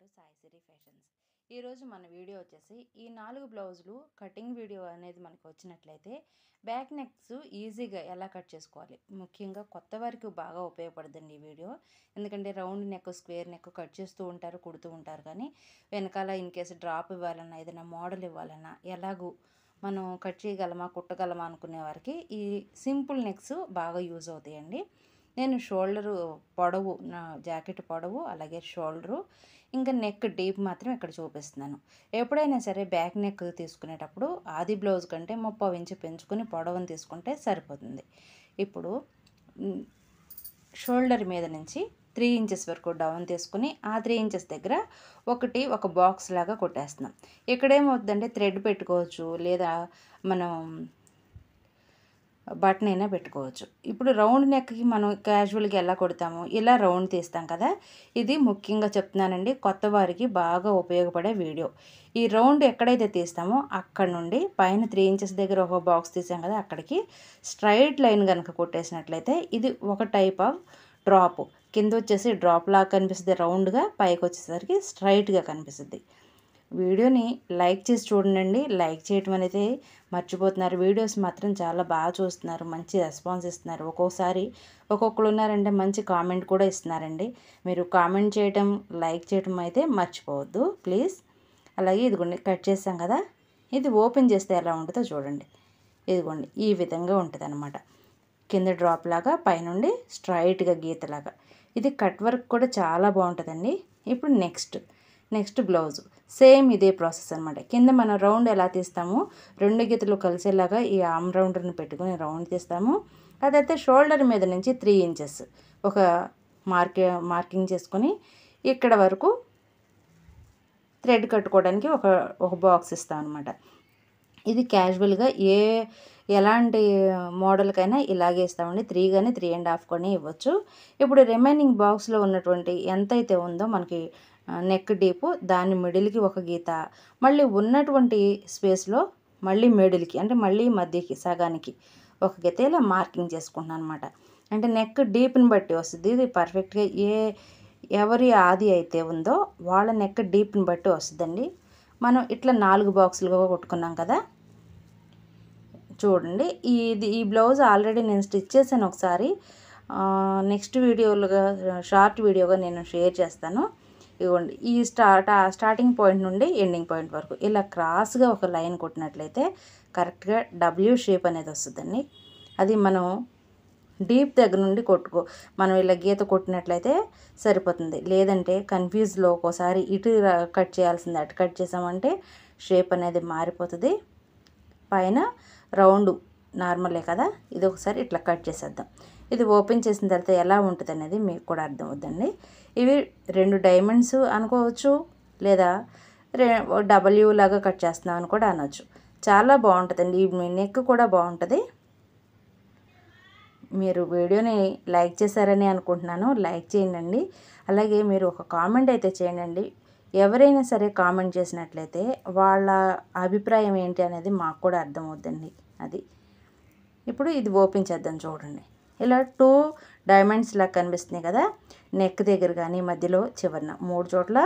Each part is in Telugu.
To Sai Siri fashions. ఈరోజు మన వీడియో వచ్చేసి ఈ 4 బ్లౌజులు కటింగ్ వీడియో అనేది మనకు వచ్చినట్లయితే బ్యాక్ నెక్స్ ఈజీగా ఎలా కట్ చేసుకోవాలి, ముఖ్యంగా కొత్త వారికి బాగా ఉపయోగపడుతుంది ఈ వీడియో. ఎందుకంటే round neck, square neck cut చేస్తూ ఉంటారు, కుడుతూ ఉంటారు, కానీ వెనకాల ఇన్ కేసు డ్రాప్ ఇవ్వాలన్నా, ఏదైనా మోడల్ ఇవ్వాలన్నా ఎలాగూ మనం కట్ చేయగలమా, కుట్టగలమా అనుకునే వారికి ఈ సింపుల్ నెక్స్ బాగా యూజ్ అవుతాయండి. నేను షోల్డరు పొడవు, నా జాకెట్ పొడవు, అలాగే షోల్డరు, ఇంకా నెక్ డీప్ మాత్రం ఇక్కడ చూపిస్తున్నాను. ఎప్పుడైనా సరే బ్యాక్ నెక్ తీసుకునేటప్పుడు ఆది బ్లౌజ్ కంటే 30 ఇంచు పెంచుకొని పొడవును తీసుకుంటే సరిపోతుంది. ఇప్పుడు షోల్డర్ మీద నుంచి 3 ఇంచెస్ వరకు డౌన్ తీసుకుని ఆ 3 ఇంచెస్ దగ్గర ఒక బాక్స్ లాగా కొట్టేస్తున్నాం. ఇక్కడేమవుతుందంటే థ్రెడ్ పెట్టుకోవచ్చు, లేదా మనం బటన్ అయినా పెట్టుకోవచ్చు. ఇప్పుడు రౌండ్ నెక్కి మనం క్యాజువల్గా ఎలా కొడతాము, ఇలా రౌండ్ తీస్తాం కదా. ఇది ముఖ్యంగా చెప్తున్నానండి, కొత్త వారికి బాగా ఉపయోగపడే వీడియో. ఈ రౌండ్ ఎక్కడైతే తీస్తామో అక్కడ నుండి పైన 3 ఇంచెస్ దగ్గర ఒక బాక్స్ తీసాం కదా, అక్కడికి స్ట్రైట్ లైన్ కనుక కొట్టేసినట్లయితే ఇది ఒక టైప్ ఆఫ్ డ్రాప్. కింద వచ్చేసి డ్రాప్ లాగా కనిపిస్తుంది రౌండ్గా, పైకి వచ్చేసరికి స్ట్రైట్గా కనిపిస్తుంది. వీడియోని లైక్ చేసి చూడండి. లైక్ చేయటం అనేది మర్చిపోతున్నారు. వీడియోస్ మాత్రం చాలా బాగా చూస్తున్నారు, మంచి రెస్పాన్స్ ఇస్తున్నారు. ఒక్కోసారి ఒక్కొక్కరు ఉన్నారంటే మంచి కామెంట్ కూడా ఇస్తున్నారండి. మీరు కామెంట్ చేయటం, లైక్ చేయటం అయితే మర్చిపోవద్దు ప్లీజ్. అలాగే ఇదిగోండి కట్ చేసాం కదా, ఇది ఓపెన్ చేస్తే ఎలా ఉంటుందో చూడండి. ఇదిగోండి ఈ విధంగా ఉంటుంది అన్నమాట. కింద డ్రాప్ లాగా, పైనుండి స్ట్రైట్గా గీతలాగా. ఇది కట్ వర్క్ కూడా చాలా బాగుంటుందండి. ఇప్పుడు నెక్స్ట్ బ్లౌజు సేమ్ ఇదే ప్రాసెస్ అనమాట. కింద మనం రౌండ్ ఎలా తీస్తామో 2 గీతలు కలిసేలాగా ఈ ఆమ్ రౌండ్ని పెట్టుకుని రౌండ్ తీస్తాము. అదైతే షోల్డర్ మీద నుంచి 3 ఇంచెస్ ఒక మార్కింగ్ చేసుకొని ఇక్కడ వరకు థ్రెడ్ కట్టుకోవడానికి ఒక బాక్స్ ఇస్తాం అనమాట. ఇది క్యాజువల్గా ఎలాంటి మోడల్కైనా ఇలాగే ఇస్తామండి. 3 కానీ 3.5 కానీ ఇవ్వచ్చు. ఇప్పుడు రిమైనింగ్ బాక్స్లో ఉన్నటువంటి ఎంతైతే ఉందో మనకి నెక్ డీపు, దాని మిడిల్కి ఒక గీత, మళ్ళీ ఉన్నటువంటి స్పేస్లో మళ్ళీ మిడిల్కి, అంటే మళ్ళీ మధ్యకి సగానికి ఒక గీత ఇలా మార్కింగ్ చేసుకుంటున్నాను అనమాట. అంటే నెక్ డీప్ని బట్టి వస్తుంది ఇది పర్ఫెక్ట్గా. ఎవరి ఆది అయితే ఉందో వాళ్ళ నెక్ డీప్ని బట్టి వస్తుందండి. మనం ఇట్లా 4 బాక్సులుగా కొట్టుకున్నాం కదా. చూడండి, ఈ బ్లౌజ్ ఆల్రెడీ నేను స్టిచ్ చేశాను ఒకసారి. నెక్స్ట్ వీడియోలుగా షార్ట్ వీడియోగా నేను షేర్ చేస్తాను. ఇవ్వండి, ఈ స్టార్టింగ్ పాయింట్ నుండి ఎండింగ్ పాయింట్ వరకు ఇలా క్రాస్గా ఒక లైన్ కొట్టినట్లయితే కరెక్ట్గా డబ్ల్యూ షేప్ అనేది వస్తుందండి. అది మనం డీప్ దగ్గర నుండి మనం ఇలా గీత కొట్టినట్లయితే సరిపోతుంది. లేదంటే కన్ఫ్యూజ్లో ఒక్కోసారి ఇటు కట్ చేయాల్సింది అటు కట్ చేసామంటే షేప్ అనేది మారిపోతుంది. పైన రౌండ్ నార్మలే కదా, ఇది ఒకసారి ఇట్లా కట్ చేసేద్దాం. ఇది ఓపెన్ చేసిన తర్వాత ఎలా ఉంటుంది అనేది మీకు కూడా అర్థం అవుతుందండి. ఇవి 2 డైమండ్స్ అనుకోవచ్చు, లేదా డబ్ల్యూ లాగా కట్ చేస్తున్నాం అని కూడా అనవచ్చు. చాలా బాగుంటుందండి. ఈ నెక్ కూడా బాగుంటుంది. మీరు వీడియోని లైక్ చేశారని అనుకుంటున్నాను. లైక్ చేయండి. అలాగే మీరు ఒక కామెంట్ అయితే చేయండి. ఎవరైనా సరే కామెంట్ చేసినట్లయితే వాళ్ళ అభిప్రాయం ఏంటి అనేది మాకు కూడా అర్థమవుతుందండి. అది ఇప్పుడు ఇది ఓపెన్ చేద్దాం. చూడండి, ఇలా 2 డైమండ్స్ లాగా కనిపిస్తున్నాయి కదా. నెక్ దగ్గర కానీ మధ్యలో చివరన 3 చోట్ల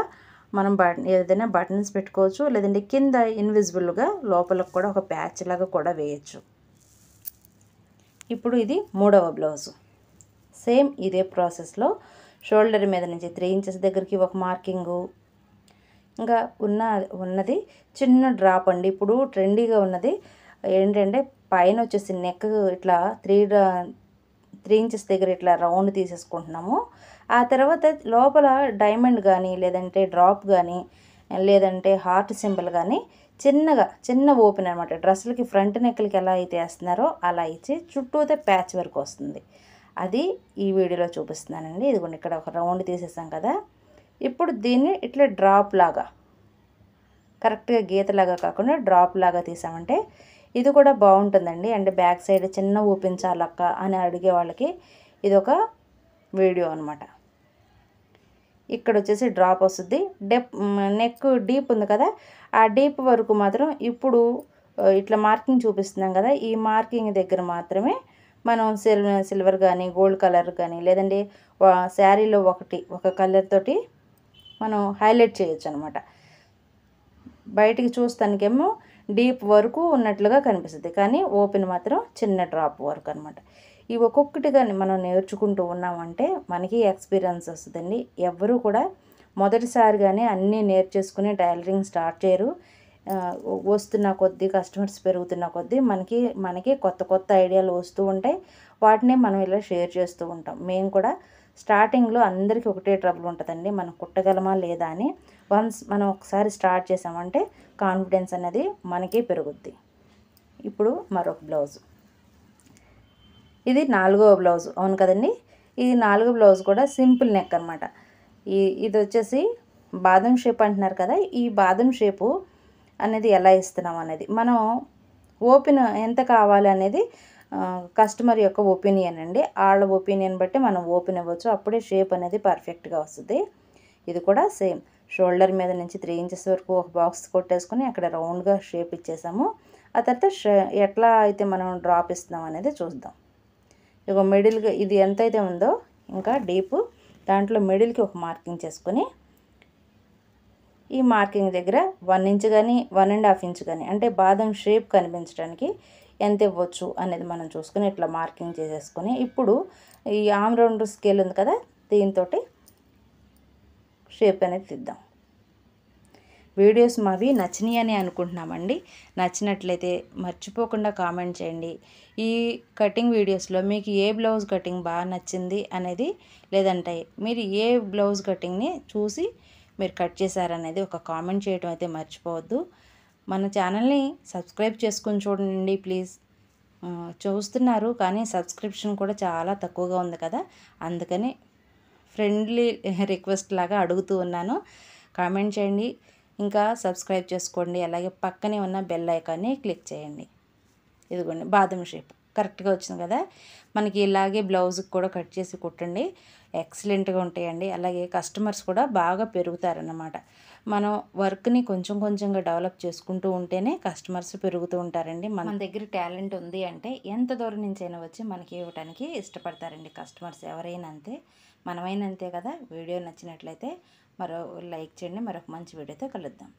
మనం ఏదైనా బటన్స్ పెట్టుకోవచ్చు, లేదంటే కింద ఇన్విజిబుల్గా లోపలకు కూడా ఒక ప్యాచ్ లాగా కూడా వేయచ్చు. ఇప్పుడు ఇది 3వ బ్లౌజు. సేమ్ ఇదే ప్రాసెస్లో షోల్డర్ మీద నుంచి 3 ఇంచెస్ దగ్గరికి ఒక మార్కింగు, ఇంకా ఉన్నది చిన్న డ్రాప్ అండి. ఇప్పుడు ట్రెండీగా ఉన్నది ఏంటంటే పైన వచ్చేసి నెక్ ఇట్లా 3 ఇంచెస్ దగ్గర ఇట్లా రౌండ్ తీసేసుకుంటున్నాము. ఆ తర్వాత లోపల డైమండ్ కానీ, లేదంటే డ్రాప్ కానీ, లేదంటే హార్ట్ సింబల్ కానీ చిన్న ఓపెన్ అనమాట. డ్రెస్సులకి ఫ్రంట్ నెక్లకి ఎలా అయితే వేస్తున్నారో అలా ఇచ్చి చుట్టూతే ప్యాచ్ వరకు వస్తుంది. అది ఈ వీడియోలో చూపిస్తున్నానండి. ఇదిగోండి, ఇక్కడ ఒక రౌండ్ తీసేసాం కదా. ఇప్పుడు దీన్ని ఇట్లా డ్రాప్ లాగా, కరెక్ట్గా గీతలాగా కాకుండా డ్రాప్ లాగా తీసామంటే ఇది కూడా బాగుంటుందండి. అంటే బ్యాక్ సైడ్ చిన్న ఊపించాలక్క అని అడిగే వాళ్ళకి ఇది ఒక వీడియో అనమాట. ఇక్కడ వచ్చేసి డ్రాప్ వస్తుంది. నెక్ డీప్ ఉంది కదా, ఆ డీప్ వరకు మాత్రం ఇప్పుడు ఇట్లా మార్కింగ్ చూపిస్తున్నాం కదా, ఈ మార్కింగ్ దగ్గర మాత్రమే మనం సిల్వర్ కానీ, గోల్డ్ కలర్ కానీ, లేదంటే శారీలో ఒక కలర్ తోటి మనం హైలైట్ చేయొచ్చు అనమాట. బయటికి చూస్తానికేమో డీప్ వరకు ఉన్నట్లుగా కనిపిస్తుంది, కానీ ఓపెన్ మాత్రం చిన్న డ్రాప్ వరకు అనమాట. ఈ ఒక్కొక్కటిగా మనం నేర్చుకుంటూ ఉన్నామంటే మనకి ఎక్స్పీరియన్స్ వస్తుందండి. ఎవ్వరూ కూడా మొదటిసారిగానే అన్నీ నేర్చేసుకుని టైలరింగ్ స్టార్ట్ చేయరు. వస్తున్న కొద్దీ, కస్టమర్స్ పెరుగుతున్న కొద్దీ మనకి కొత్త కొత్త ఐడియాలు వస్తూ ఉంటాయి. వాటిని మనం ఇలా షేర్ చేస్తూ ఉంటాం. మేము కూడా స్టార్టింగ్లో అందరికీ ఒకటే ట్రబుల్ ఉంటుందండి, మనం కుట్టగలమా లేదా అని. వన్స్ మనం ఒకసారి స్టార్ట్ చేసామంటే కాన్ఫిడెన్స్ అనేది మనకి పెరుగుద్ది. ఇప్పుడు మరొక బ్లౌజు, ఇది 4వ బ్లౌజు, అవును కదండి. ఇది 4వ బ్లౌజ్ కూడా సింపుల్ నెక్ అనమాట. ఇది వచ్చేసి బాదం షేప్ అంటున్నారు కదా. ఈ బాదం షేపు అనేది ఎలా ఇస్తున్నాం అనేది, మనం ఓపెన్ ఎంత కావాలి అనేది కస్టమర్ యొక్క ఒపీనియన్ అండి. వాళ్ళ ఒపీనియన్ బట్టి మనం ఓపెన్ ఇవ్వచ్చు, అప్పుడే షేప్ అనేది పర్ఫెక్ట్గా వస్తుంది. ఇది కూడా సేమ్ షోల్డర్ మీద నుంచి 3 ఇంచెస్ వరకు ఒక బాక్స్ కొట్టేసుకొని అక్కడ రౌండ్గా షేప్ ఇచ్చేసాము. ఆ తర్వాత ఎట్లా అయితే మనం డ్రాప్ ఇస్తున్నాం అనేది చూద్దాం. ఇక మిడిల్గా ఇది ఎంతైతే ఉందో ఇంకా డీప్, దాంట్లో మిడిల్కి ఒక మార్కింగ్ చేసుకొని ఈ మార్కింగ్ దగ్గర 1 ఇంచ్ కానీ 1.5 ఇంచ్ కానీ, అంటే బాదం షేప్ కనిపించడానికి ఎంత ఇవ్వచ్చు అనేది మనం చూసుకొని ఇట్లా మార్కింగ్ చేసేసుకొని, ఇప్పుడు ఈ ఆమ్ రౌండ్ స్కేల్ ఉంది కదా, దీంతో షేప్ అనేది తీద్దాం. వీడియోస్ మావి నచ్చినాయి అని అనుకుంటున్నామండి. నచ్చినట్లయితే మర్చిపోకుండా కామెంట్ చేయండి. ఈ కటింగ్ వీడియోస్లో మీకు ఏ బ్లౌజ్ కటింగ్ బాగా నచ్చింది అనేది, లేదంటే మీరు ఏ బ్లౌజ్ కటింగ్ని చూసి మీరు కట్ చేశారనేది ఒక కామెంట్ చేయడం అయితే మర్చిపోవద్దు. మన ఛానల్ని సబ్స్క్రైబ్ చేసుకొని చూడండి ప్లీజ్. చూస్తున్నారు కానీ సబ్స్క్రిప్షన్ కూడా చాలా తక్కువగా ఉంది కదా, అందుకని ఫ్రెండ్లీ రిక్వెస్ట్ లాగా అడుగుతూ ఉన్నాను. కామెంట్ చేయండి, ఇంకా సబ్స్క్రైబ్ చేసుకోండి. అలాగే పక్కనే ఉన్న బెల్ ఐకాన్ని క్లిక్ చేయండి. ఇదిగోండి బాదం షేప్ కరెక్ట్గా వచ్చింది కదా. మనకి ఇలాగే బ్లౌజ్కి కూడా కట్ చేసి కుట్టండి, ఎక్సలెంట్గా ఉంటాయండి. అలాగే కస్టమర్స్ కూడా బాగా పెరుగుతారన్నమాట. మనం వర్క్ని కొంచెం కొంచెంగా డెవలప్ చేసుకుంటూ ఉంటేనే కస్టమర్స్ పెరుగుతూ ఉంటారండి. మన దగ్గర టాలెంట్ ఉంది అంటే ఎంత దూరం నుంచి అయినా వచ్చి మనకి ఇవ్వడానికి ఇష్టపడతారండి కస్టమర్స్. ఎవరైనా అంతే, మనమైనా అంతే కదా. వీడియో నచ్చినట్లయితే లైక్ చేయండి. మరొక మంచి వీడియోతో కలుద్దాం.